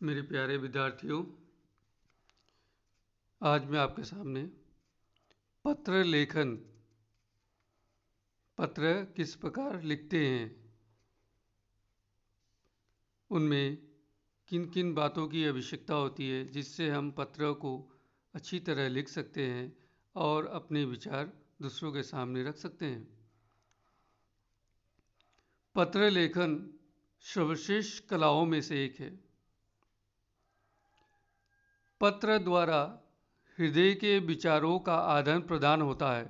मेरे प्यारे विद्यार्थियों, आज मैं आपके सामने पत्र लेखन, पत्र किस प्रकार लिखते हैं, उनमें किन किन बातों की आवश्यकता होती है जिससे हम पत्र को अच्छी तरह लिख सकते हैं और अपने विचार दूसरों के सामने रख सकते हैं। पत्र लेखन सर्वश्रेष्ठ कलाओं में से एक है। पत्र द्वारा हृदय के विचारों का आदान प्रदान होता है।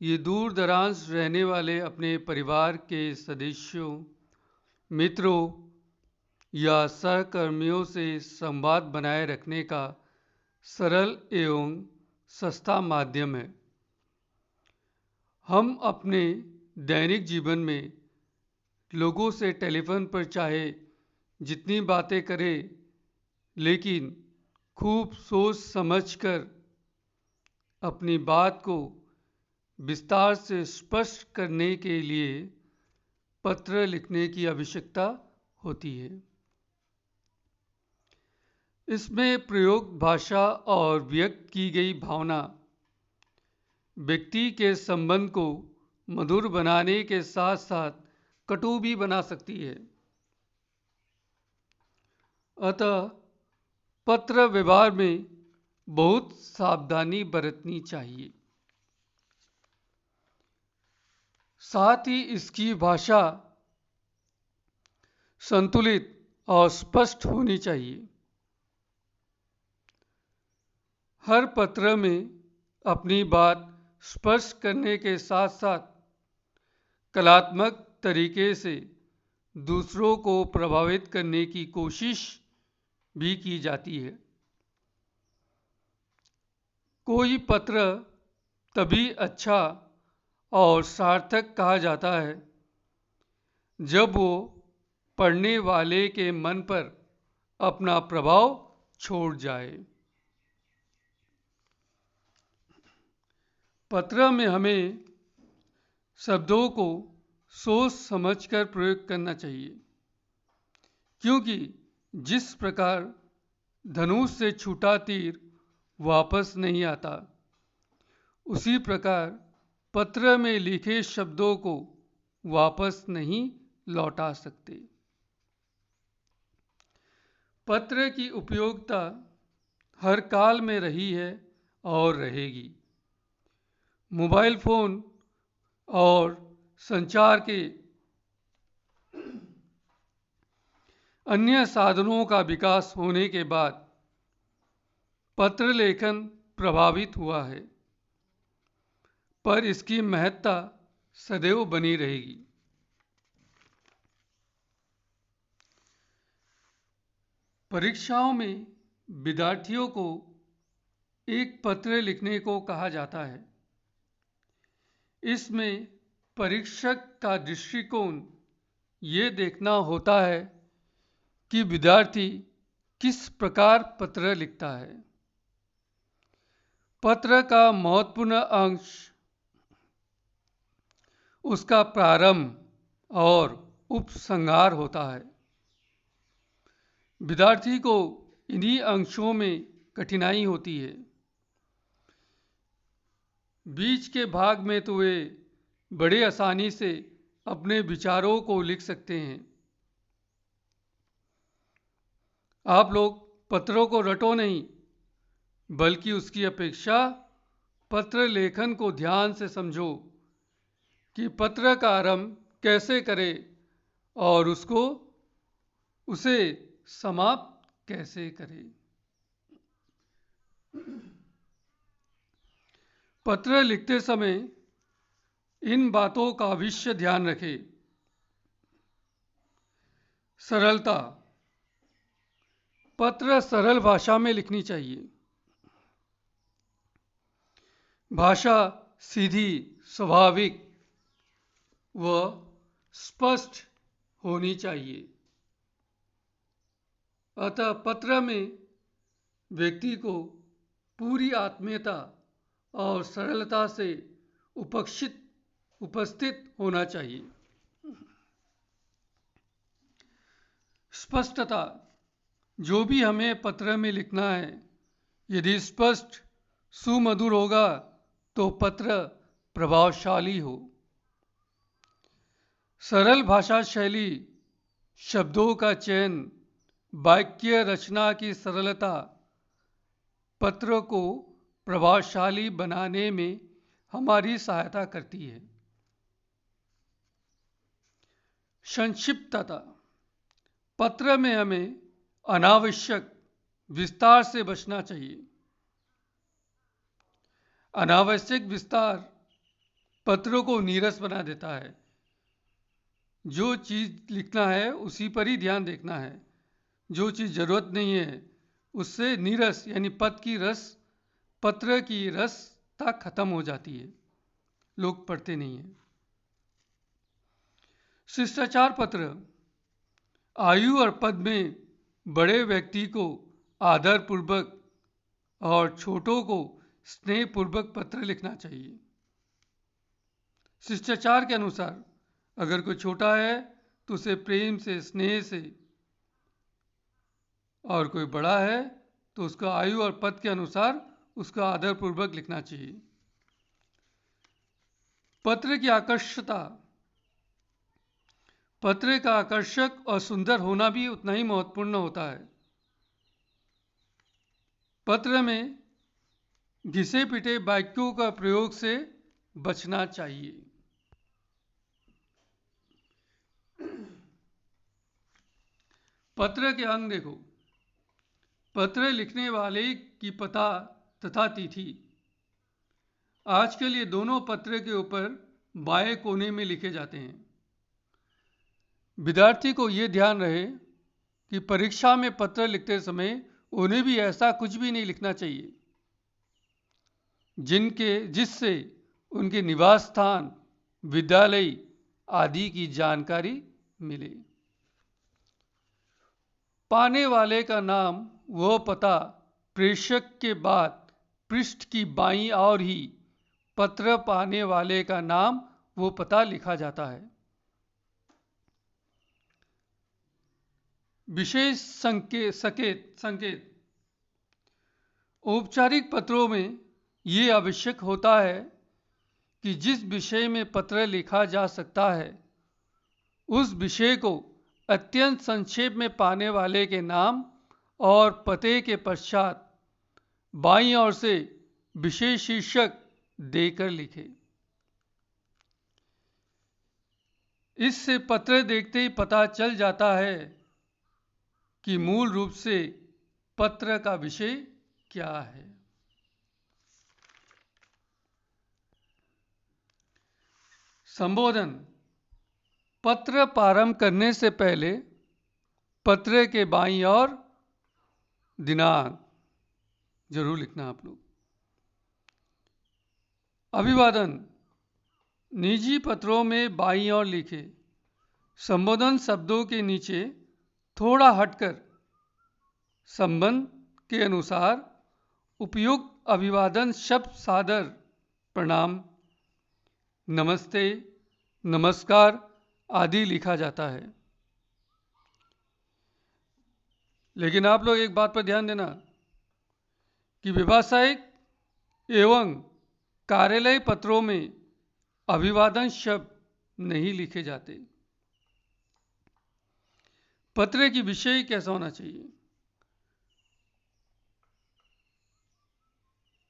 ये दूर दराज रहने वाले अपने परिवार के सदस्यों, मित्रों या सहकर्मियों से संवाद बनाए रखने का सरल एवं सस्ता माध्यम है। हम अपने दैनिक जीवन में लोगों से टेलीफोन पर चाहे जितनी बातें करें, लेकिन खूब सोच समझकर अपनी बात को विस्तार से स्पष्ट करने के लिए पत्र लिखने की आवश्यकता होती है। इसमें प्रयोग भाषा और व्यक्त की गई भावना व्यक्ति के संबंध को मधुर बनाने के साथ साथ कटु भी बना सकती है। अतः पत्र व्यवहार में बहुत सावधानी बरतनी चाहिए। साथ ही इसकी भाषा संतुलित और स्पष्ट होनी चाहिए। हर पत्र में अपनी बात स्पष्ट करने के साथ साथ कलात्मक तरीके से दूसरों को प्रभावित करने की कोशिश भी की जाती है। कोई पत्र तभी अच्छा और सार्थक कहा जाता है जब वो पढ़ने वाले के मन पर अपना प्रभाव छोड़ जाए। पत्र में हमें शब्दों को सोच समझकर प्रयोग करना चाहिए, क्योंकि जिस प्रकार धनुष से छूटा तीर वापस नहीं आता, उसी प्रकार पत्र में लिखे शब्दों को वापस नहीं लौटा सकते। पत्र की उपयोगिता हर काल में रही है और रहेगी। मोबाइल फोन और संचार के अन्य साधनों का विकास होने के बाद पत्र लेखन प्रभावित हुआ है, पर इसकी महत्ता सदैव बनी रहेगी। परीक्षाओं में विद्यार्थियों को एक पत्र लिखने को कहा जाता है। इसमें परीक्षक का दृष्टिकोण ये देखना होता है कि विद्यार्थी किस प्रकार पत्र लिखता है। पत्र का महत्वपूर्ण अंश उसका प्रारंभ और उपसंहार होता है। विद्यार्थी को इन्हीं अंशों में कठिनाई होती है। बीच के भाग में तो वे बड़े आसानी से अपने विचारों को लिख सकते हैं। आप लोग पत्रों को रटो नहीं, बल्कि उसकी अपेक्षा पत्र लेखन को ध्यान से समझो कि पत्र का आरंभ कैसे करें और उसे समाप्त कैसे करें। पत्र लिखते समय इन बातों का अवश्य ध्यान रखें। सरलता, पत्र सरल भाषा में लिखनी चाहिए। भाषा सीधी, स्वाभाविक व स्पष्ट होनी चाहिए। अतः पत्र में व्यक्ति को पूरी आत्मीयता और सरलता से उपस्थित होना चाहिए। स्पष्टता, जो भी हमें पत्र में लिखना है यदि स्पष्ट सुमधुर होगा तो पत्र प्रभावशाली हो। सरल भाषा शैली, शब्दों का चयन, वाक्य रचना की सरलता पत्र को प्रभावशाली बनाने में हमारी सहायता करती है। संक्षिप्तता, पत्र में हमें अनावश्यक विस्तार से बचना चाहिए। अनावश्यक विस्तार पत्रों को नीरस बना देता है। जो चीज़ लिखना है उसी पर ही ध्यान देखना है। जो चीज़ ज़रूरत नहीं है उससे नीरस यानी पत्र की रसता खत्म हो जाती है, लोग पढ़ते नहीं हैं। शिष्टाचार पत्र, आयु और पद में बड़े व्यक्ति को आदरपूर्वक और छोटों को स्नेहपूर्वक पत्र लिखना चाहिए। शिष्टाचार के अनुसार अगर कोई छोटा है तो उसे प्रेम से, स्नेह से, और कोई बड़ा है तो उसका आयु और पद के अनुसार उसका आदरपूर्वक लिखना चाहिए। पत्र की आकर्षकता, पत्र का आकर्षक और सुंदर होना भी उतना ही महत्वपूर्ण होता है। पत्र में घिसे पिटे वाक्यों का प्रयोग से बचना चाहिए। पत्र के अंग देखो, पत्र लिखने वाले की पता तथा तिथि। आजकल ये दोनों पत्र के ऊपर बाएं कोने में लिखे जाते हैं। विद्यार्थी को ये ध्यान रहे कि परीक्षा में पत्र लिखते समय उन्हें भी ऐसा कुछ भी नहीं लिखना चाहिए जिससे उनके निवास स्थान, विद्यालय आदि की जानकारी मिले। पाने वाले का नाम वह पता प्रेषक के बाद पृष्ठ की बाईं ओर ही पत्र पाने वाले का नाम वो पता लिखा जाता है। विशेष संकेत, औपचारिक पत्रों में ये आवश्यक होता है कि जिस विषय में पत्र लिखा जा सकता है उस विषय को अत्यंत संक्षेप में पाने वाले के नाम और पते के पश्चात बाईं ओर से विशेष शीर्षक देकर लिखे। इससे पत्र देखते ही पता चल जाता है कि मूल रूप से पत्र का विषय क्या है। संबोधन, पत्र प्रारंभ करने से पहले पत्र के बाईं ओर दिनांक जरूर लिखना आप लोग। अभिवादन, निजी पत्रों में बाईं ओर लिखे। संबोधन शब्दों के नीचे थोड़ा हटकर संबंध के अनुसार उपयुक्त अभिवादन शब्द सादर, प्रणाम, नमस्ते, नमस्कार आदि लिखा जाता है। लेकिन आप लोग एक बात पर ध्यान देना कि व्यावसायिक एवं कार्यालय पत्रों में अभिवादन शब्द नहीं लिखे जाते। पत्र की विषय कैसा होना चाहिए?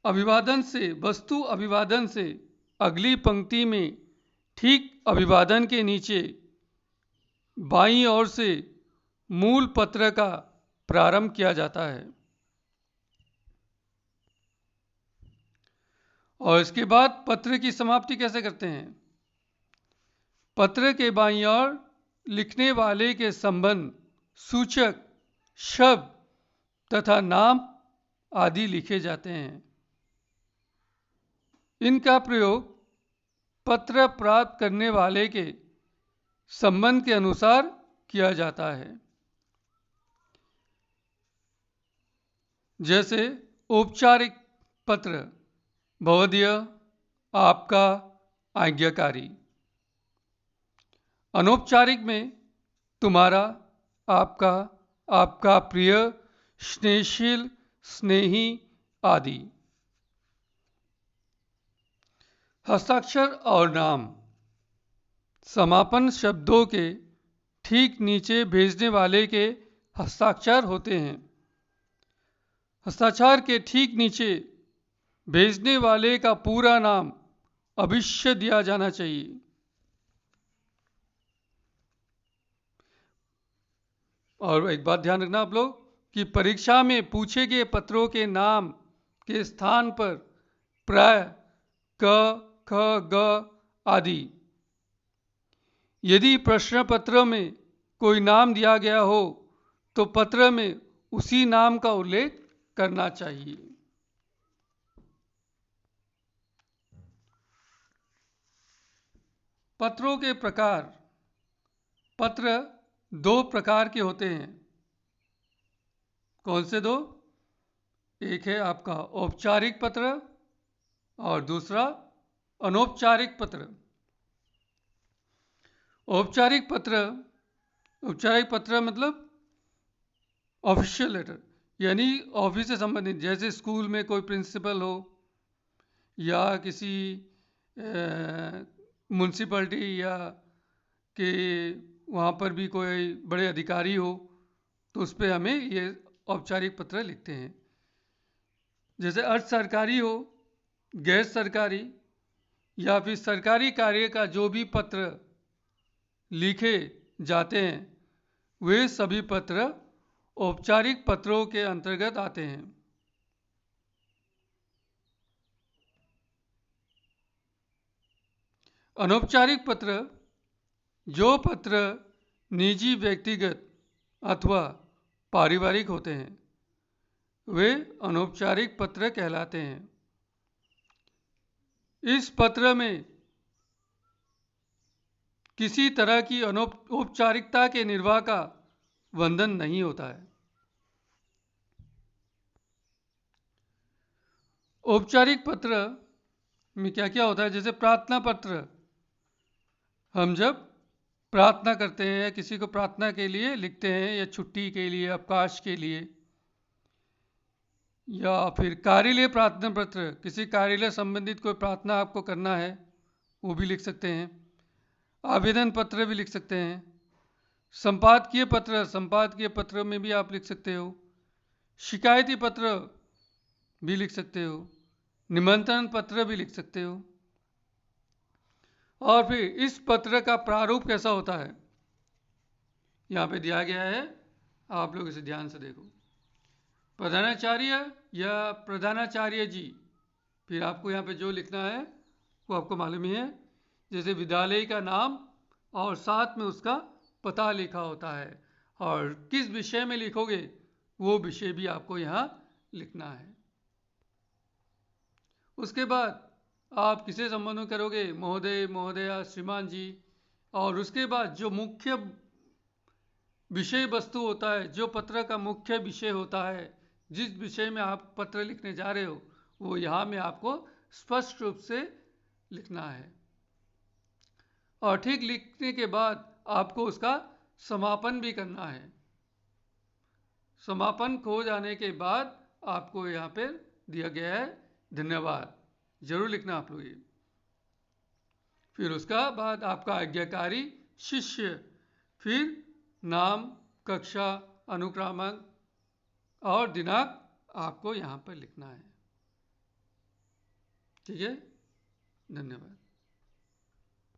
अभिवादन से, वस्तु अभिवादन से अगली पंक्ति में ठीक अभिवादन के नीचे बाईं ओर से मूल पत्र का प्रारंभ किया जाता है और इसके बाद पत्र की समाप्ति कैसे करते हैं? पत्र के बाईं ओर लिखने वाले के संबंध सूचक शब्द तथा नाम आदि लिखे जाते हैं। इनका प्रयोग पत्र प्राप्त करने वाले के संबंध के अनुसार किया जाता है। जैसे औपचारिक पत्र, भवदीय, आपका, आज्ञाकारी। अनौपचारिक में तुम्हारा, आपका, आपका प्रिय, स्नेहशील, स्नेही आदि। हस्ताक्षर और नाम। समापन शब्दों के ठीक नीचे भेजने वाले के हस्ताक्षर होते हैं। हस्ताक्षर के ठीक नीचे भेजने वाले का पूरा नाम अवश्य दिया जाना चाहिए। और एक बात ध्यान रखना आप लोग कि परीक्षा में पूछे गए पत्रों के नाम के स्थान पर प्राय क, ख, ग आदि। यदि प्रश्न पत्र में कोई नाम दिया गया हो तो पत्र में उसी नाम का उल्लेख करना चाहिए। पत्रों के प्रकार। पत्र दो प्रकार के होते हैं। कौन से दो? एक है आपका औपचारिक पत्र और दूसरा अनौपचारिक पत्र। औपचारिक पत्र मतलब ऑफिशियल लेटर, यानी ऑफिस से संबंधित, जैसे स्कूल में कोई प्रिंसिपल हो या किसी म्यूनसिपैलिटी या कि वहाँ पर भी कोई बड़े अधिकारी हो तो उस पर हमें ये औपचारिक पत्र लिखते हैं। जैसे अर्ध सरकारी हो, गैर सरकारी या फिर सरकारी कार्य का जो भी पत्र लिखे जाते हैं वे सभी पत्र औपचारिक पत्रों के अंतर्गत आते हैं। अनौपचारिक पत्र। जो पत्र निजी, व्यक्तिगत अथवा पारिवारिक होते हैं वे अनौपचारिक पत्र कहलाते हैं। इस पत्र में किसी तरह की औपचारिकता के निर्वाह का बंधन नहीं होता है। औपचारिक पत्र में क्या क्या होता है? जैसे प्रार्थना पत्र। हम जब प्रार्थना करते हैं, किसी को प्रार्थना के लिए लिखते हैं या छुट्टी के लिए, अवकाश के लिए, या फिर कार्यालय प्रार्थना पत्र, किसी कार्यालय संबंधित कोई प्रार्थना आपको करना है वो भी लिख सकते हैं। आवेदन पत्र भी लिख सकते हैं। संपादकीय पत्र, संपादकीय पत्र में भी आप लिख सकते हो। शिकायती पत्र भी लिख सकते हो। निमंत्रण पत्र भी लिख सकते हो। और फिर इस पत्र का प्रारूप कैसा होता है यहाँ पे दिया गया है, आप लोग इसे ध्यान से देखो। प्रधानाचार्य या प्रधानाचार्य जी, फिर आपको यहाँ पे जो लिखना है वो आपको मालूम ही है। जैसे विद्यालय का नाम और साथ में उसका पता लिखा होता है, और किस विषय में लिखोगे वो विषय भी आपको यहाँ लिखना है। उसके बाद आप किसे संबोधन करोगे? महोदय, महोदया, श्रीमान जी। और उसके बाद जो मुख्य विषय वस्तु होता है, जो पत्र का मुख्य विषय होता है, जिस विषय में आप पत्र लिखने जा रहे हो वो यहाँ में आपको स्पष्ट रूप से लिखना है। और ठीक लिखने के बाद आपको उसका समापन भी करना है। समापन हो जाने के बाद आपको यहाँ पे दिया गया है धन्यवाद, जरूर लिखना आप लोग ये। फिर उसका बाद आपका आज्ञाकारी शिष्य, फिर नाम, कक्षा, अनुक्रमांक और दिनांक आपको यहाँ पर लिखना है। ठीक है, धन्यवाद।